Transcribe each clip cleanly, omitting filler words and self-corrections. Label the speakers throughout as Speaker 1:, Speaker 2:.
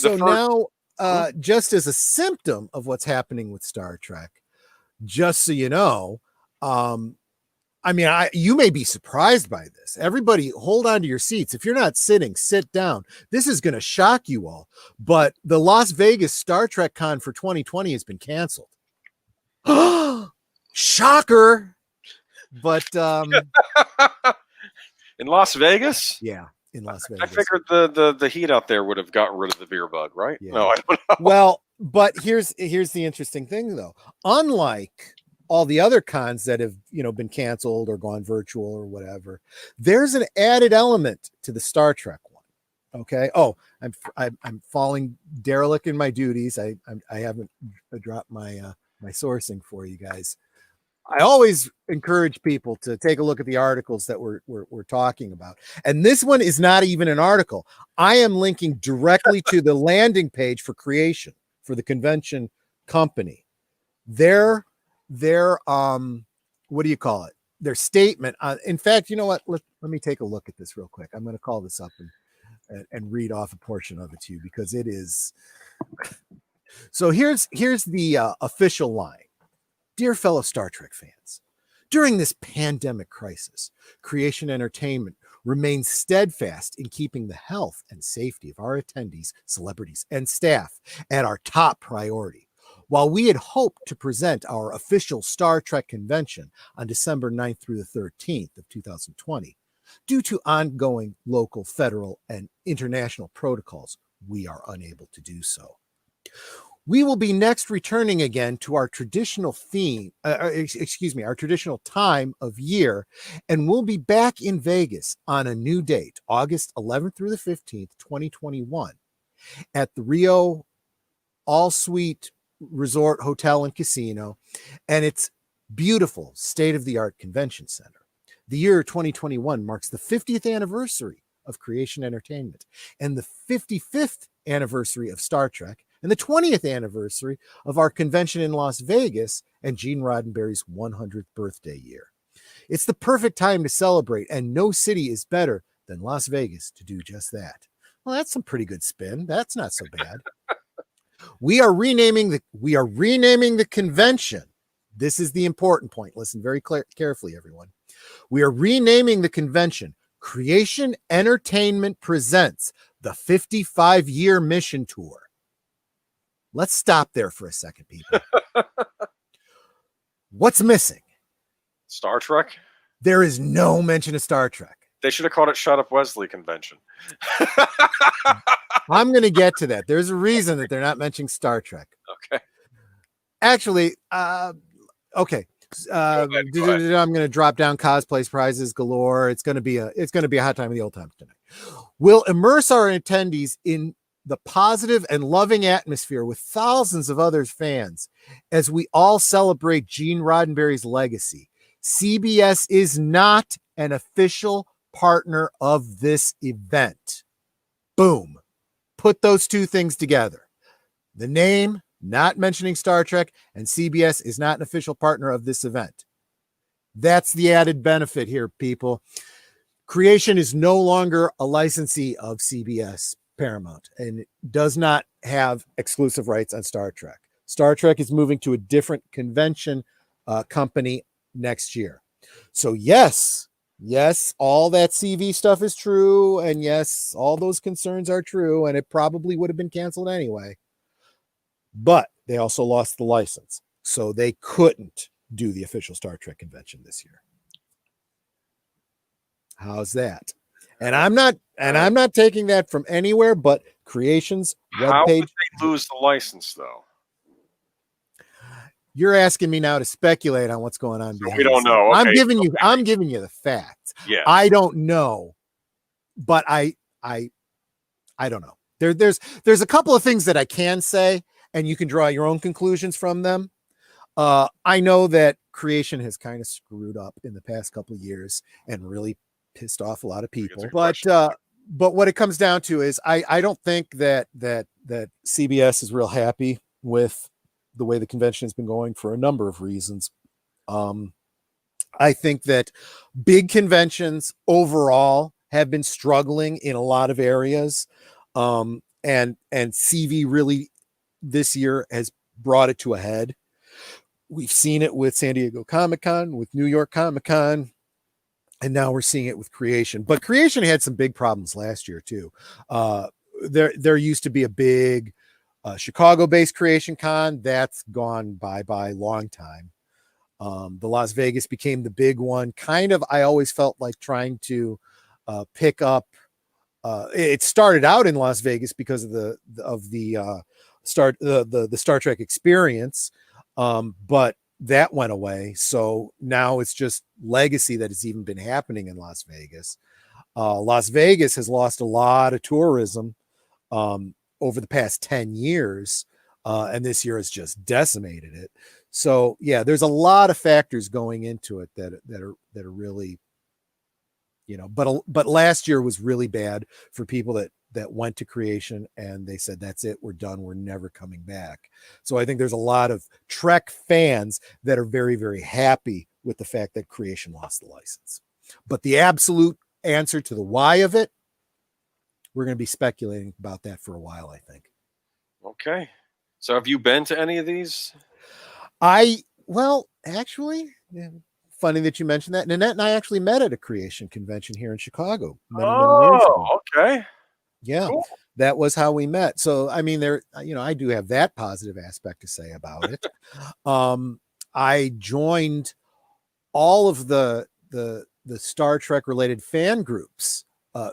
Speaker 1: So now, just as a symptom of what's happening with Star Trek, just so you know, I mean, you may be surprised by this. Everybody, hold on to your seats. If you're not sitting, sit down. This is going to shock you all. But the Las Vegas Star Trek Con for 2020 has been canceled. Shocker. But
Speaker 2: in Las Vegas?
Speaker 1: Yeah, in Las Vegas.
Speaker 2: I figured the heat out there would have gotten rid of the beer bug, right?
Speaker 1: Yeah.
Speaker 2: No, I don't know.
Speaker 1: Well, but here's the interesting thing, though. Unlike all the other cons that have been canceled or gone virtual or whatever, there's an added element to the Star Trek one. Okay. Oh, I'm falling derelict in my duties. I haven't dropped my my sourcing for you guys. I always encourage people to take a look at the articles that we're talking about. And this one is not even an article. I am linking directly to the landing page for Creation, for the convention company. Their what do you call it? Their statement. In fact, you know what? Let me take a look at this real quick. I'm going to call this up and read off a portion of it to you, because it is. So here's the official line. Dear fellow Star Trek fans, during this pandemic crisis, Creation Entertainment remains steadfast in keeping the health and safety of our attendees, celebrities, and staff at our top priority. While we had hoped to present our official Star Trek convention on December 9th through the 13th of 2020, due to ongoing local, federal, and international protocols, we are unable to do so. We will be next returning again to our traditional our traditional time of year, and we'll be back in Vegas on a new date, August 11th through the 15th, 2021, at the Rio All-Suite Resort Hotel and Casino, and its beautiful state-of-the-art convention center. The year 2021 marks the 50th anniversary of Creation Entertainment and the 55th anniversary of Star Trek, and the 20th anniversary of our convention in Las Vegas and Gene Roddenberry's 100th birthday year. It's the perfect time to celebrate, and no city is better than Las Vegas to do just that. Well, that's some pretty good spin. That's not so bad. We are renaming the convention. This is the important point. Listen very carefully, everyone. We are renaming the convention Creation Entertainment Presents the 55-Year Mission Tour. Let's stop there for a second, people. What's missing?
Speaker 2: Star Trek?
Speaker 1: There is no mention of Star Trek.
Speaker 2: They should have called it Shut Up Wesley Convention.
Speaker 1: I'm going to get to that. There's a reason that they're not mentioning Star Trek.
Speaker 2: Okay.
Speaker 1: Actually, okay. I'm going to drop down cosplays, prizes galore. It's going to be a hot time of the old times tonight. We'll immerse our attendees in the positive and loving atmosphere with thousands of other fans as we all celebrate Gene Roddenberry's legacy. CBS is not an official partner of this event. Boom. Put those two things together. The name, not mentioning Star Trek, and CBS is not an official partner of this event. That's the added benefit here, people. Creation is no longer a licensee of CBS Paramount, and it does not have exclusive rights on Star Trek. Star Trek is moving to a different convention company next year. So yes, all that CV stuff is true, and yes, all those concerns are true, and it probably would have been canceled anyway. But they also lost the license, so they couldn't do the official Star Trek convention this year. How's that? And I'm not taking that from anywhere but Creation's webpage.
Speaker 2: How did they lose the license, though?
Speaker 1: You're asking me now to speculate on what's going on.
Speaker 2: So we don't know. Okay.
Speaker 1: I'm giving you the facts.
Speaker 2: Yes.
Speaker 1: I don't know, but I don't know. There's a couple of things that I can say, and you can draw your own conclusions from them. I know that Creation has kind of screwed up in the past couple of years and really pissed off a lot of people. But what it comes down to is I don't think that CBS is real happy with the way the convention has been going for a number of reasons. I think that big conventions overall have been struggling in a lot of areas. and CV really this year has brought it to a head. We've seen it with San Diego Comic-Con, with New York Comic-Con, and now we're seeing it with Creation. But Creation had some big problems last year too. There used to be a big Chicago-based Creation Con. That's gone bye-bye long time. The Las Vegas became the big one. Kind of, I always felt like trying to pick up. It started out in Las Vegas because of the Star Trek experience, but that went away. So now it's just Legacy that has even been happening in Las Vegas. Las Vegas has lost a lot of tourism over the past 10 years, and this year has just decimated it. So yeah, there's a lot of factors going into it that are really, but last year was really bad for people that went to Creation and they said, that's it, we're done, we're never coming back. So I think there's a lot of Trek fans that are very, very happy with the fact that Creation lost the license. But the absolute answer to the why of it, we're going to be speculating about that for a while, I think.
Speaker 2: Okay. So have you been to any of these?
Speaker 1: Actually, yeah, funny that you mentioned that. Nanette and I actually met at a Creation convention here in Chicago many years ago.
Speaker 2: Okay.
Speaker 1: Yeah, cool. That was how we met. So, I mean, I do have that positive aspect to say about it. I joined all of the Star Trek related fan groups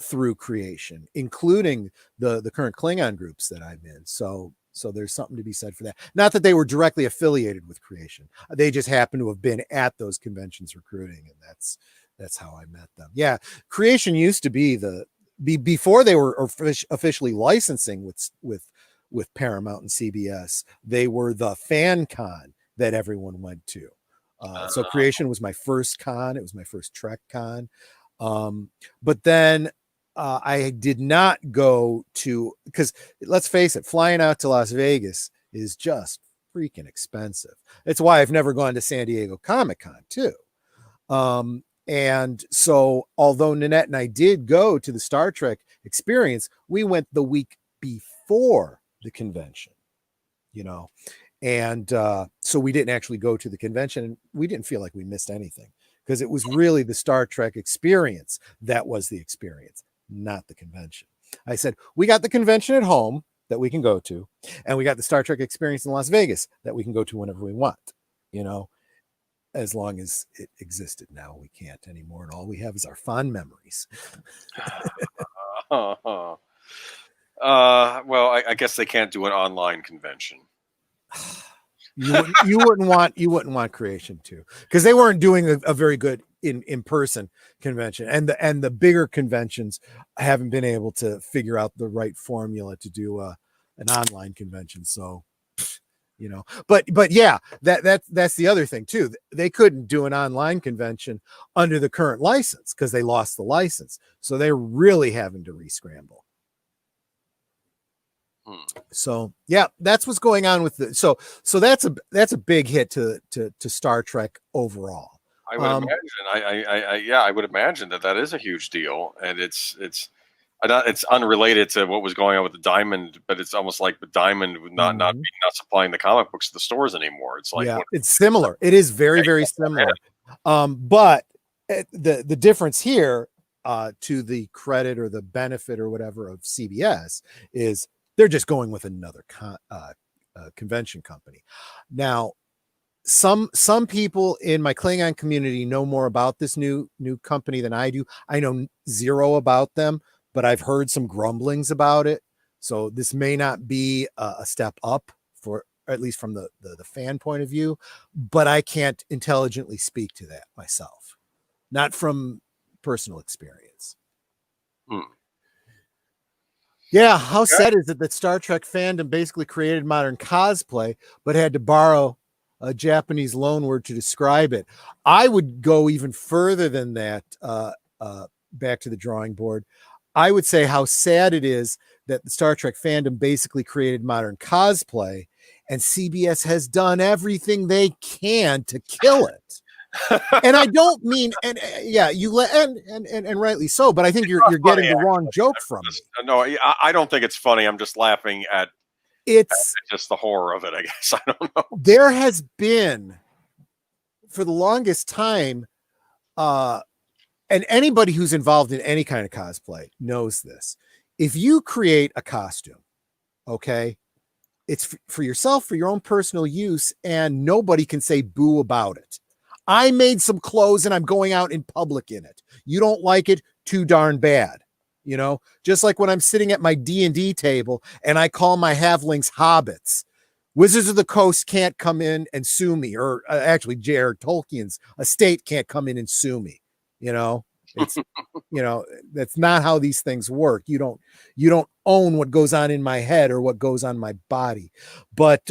Speaker 1: through Creation, including the current Klingon groups that I'm in. So there's something to be said for that. Not that they were directly affiliated with Creation. They just happen to have been at those conventions recruiting, and that's how I met them. Yeah, Creation used to be before they were officially licensing with Paramount and CBS. They were the fan con that everyone went to. So Creation was my first con. It was my first Trek con. But then I did not go to, because let's face it, flying out to Las Vegas is just freaking expensive. It's why I've never gone to San Diego Comic-Con too. And so although Nanette and I did go to the Star Trek experience, we went the week before the convention, and so we didn't actually go to the convention, and we didn't feel like we missed anything because it was really the Star Trek experience that was the experience, not the convention. I said, we got the convention at home that we can go to, and we got the Star Trek experience in Las Vegas that we can go to whenever we want, as long as it existed. Now we can't anymore, and all we have is our fond memories.
Speaker 2: Well, I guess they can't do an online convention.
Speaker 1: You wouldn't want Creation to, because they weren't doing a very good in person convention, and the bigger conventions haven't been able to figure out the right formula to do an online convention. So, but yeah, that's the other thing too. They couldn't do an online convention under the current license because they lost the license, so they're really having to re-scramble. So yeah, that's what's going on with so that's a big hit to Star Trek overall.
Speaker 2: I would imagine. I would imagine that is a huge deal, and it's unrelated to what was going on with the Diamond, but it's almost like the Diamond not supplying the comic books to the stores anymore. It's like,
Speaker 1: it's similar. It is very, very similar. But the difference here, to the credit or the benefit or whatever of CBS, is they're just going with another convention company. Now, some people in my Klingon community know more about this new company than I do. I know zero about them, but I've heard some grumblings about it. So this may not be a step up, for at least from the fan point of view, but I can't intelligently speak to that myself, not from personal experience. Yeah, how sad is it that Star Trek fandom basically created modern cosplay, but had to borrow a Japanese loanword to describe it? I would go even further than that, back to the drawing board. I would say how sad it is that the Star Trek fandom basically created modern cosplay, and CBS has done everything they can to kill it. And I don't mean, and yeah, you let, and rightly so, but I think you're getting
Speaker 2: funny,
Speaker 1: the wrong joke from
Speaker 2: just,
Speaker 1: me.
Speaker 2: no, I don't think it's funny. I'm just laughing at
Speaker 1: It's,
Speaker 2: just the horror of it, I guess. I don't know.
Speaker 1: there has been for the longest time, and anybody who's involved in any kind of cosplay knows this. If you create a costume, okay, it's for yourself, for your own personal use, and nobody can say boo about it. I made some clothes and I'm going out in public in it. You don't like it, too darn bad. You know, just like when I'm sitting at my D&D table and I call my halflings hobbits. Wizards of the Coast can't come in and sue me, or actually J.R. Tolkien's estate can't come in and sue me. You know, it's, you know, that's not how these things work. You don't own what goes on in my head or what goes on my body. But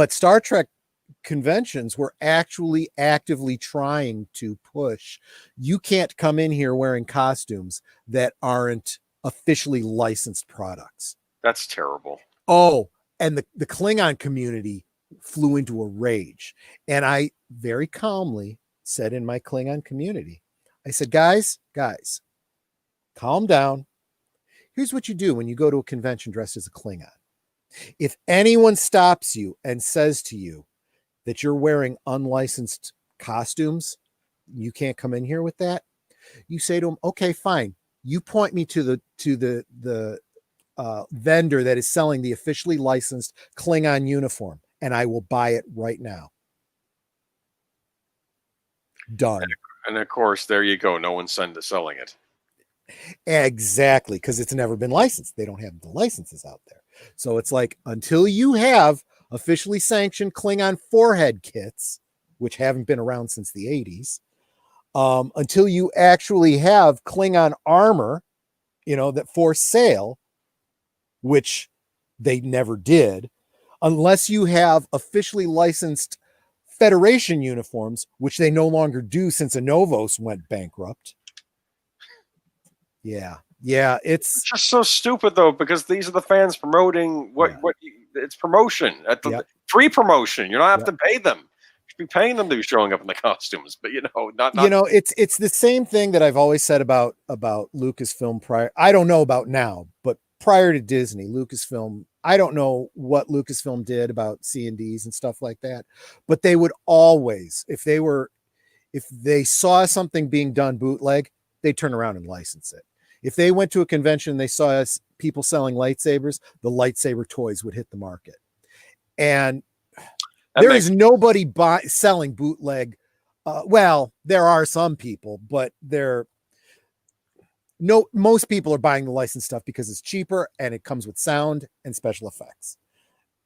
Speaker 1: Star Trek conventions were actually actively trying to push, you can't come in here wearing costumes that aren't officially licensed products.
Speaker 2: That's terrible.
Speaker 1: Oh, and the Klingon community flew into a rage. And I very calmly said in my Klingon community, I said, guys, calm down. Here's what you do when you go to a convention dressed as a Klingon. If anyone stops you and says to you that you're wearing unlicensed costumes, you can't come in here with that, you say to them, okay, fine. You point me to the vendor that is selling the officially licensed Klingon uniform, and I will buy it right now. Done.
Speaker 2: And of course, there you go. No one's selling it.
Speaker 1: Exactly, because it's never been licensed. They don't have the licenses out there. So it's like, until you have officially sanctioned Klingon forehead kits, which haven't been around since the 80s, until you actually have Klingon armor, you know, that for sale, which they never did, unless you have officially licensed Federation uniforms, which they no longer do since Anovos went bankrupt. Yeah. It's
Speaker 2: just so stupid though, because these are the fans promoting what it's promotion at the free promotion. You don't have to pay them. You should be paying them to be showing up in the costumes, but not.
Speaker 1: You know, it's the same thing that I've always said about Lucasfilm prior. I don't know about now, but prior to Disney, Lucasfilm, I don't know what Lucasfilm did about C&Ds and stuff like that, but they would always, if they saw something being done bootleg, they'd turn around and license it. If they went to a convention and they saw people selling lightsabers, the lightsaber toys would hit the market. And there is nobody selling bootleg. Well, there are some people, but most people are buying the licensed stuff because it's cheaper and it comes with sound and special effects.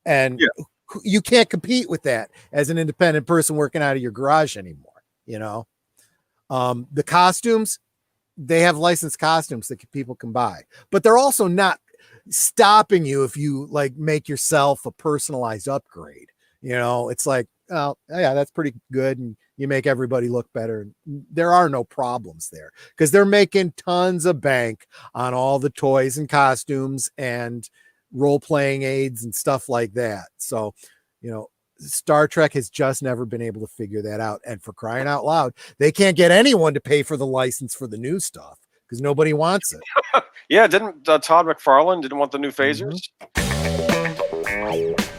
Speaker 1: And you can't compete with that as an independent person working out of your garage anymore. You know, the costumes, they have licensed costumes that people can buy, but they're also not stopping you if you like make yourself a personalized upgrade. You know, it's like, oh yeah, that's pretty good, and you make everybody look better. There are no problems there because they're making tons of bank on all the toys and costumes and role-playing aids and stuff like that. So, you know, Star Trek has just never been able to figure that out. And for crying out loud, they can't get anyone to pay for the license for the new stuff because nobody wants it.
Speaker 2: Yeah, didn't Todd McFarlane didn't want the new phasers?
Speaker 1: Mm-hmm.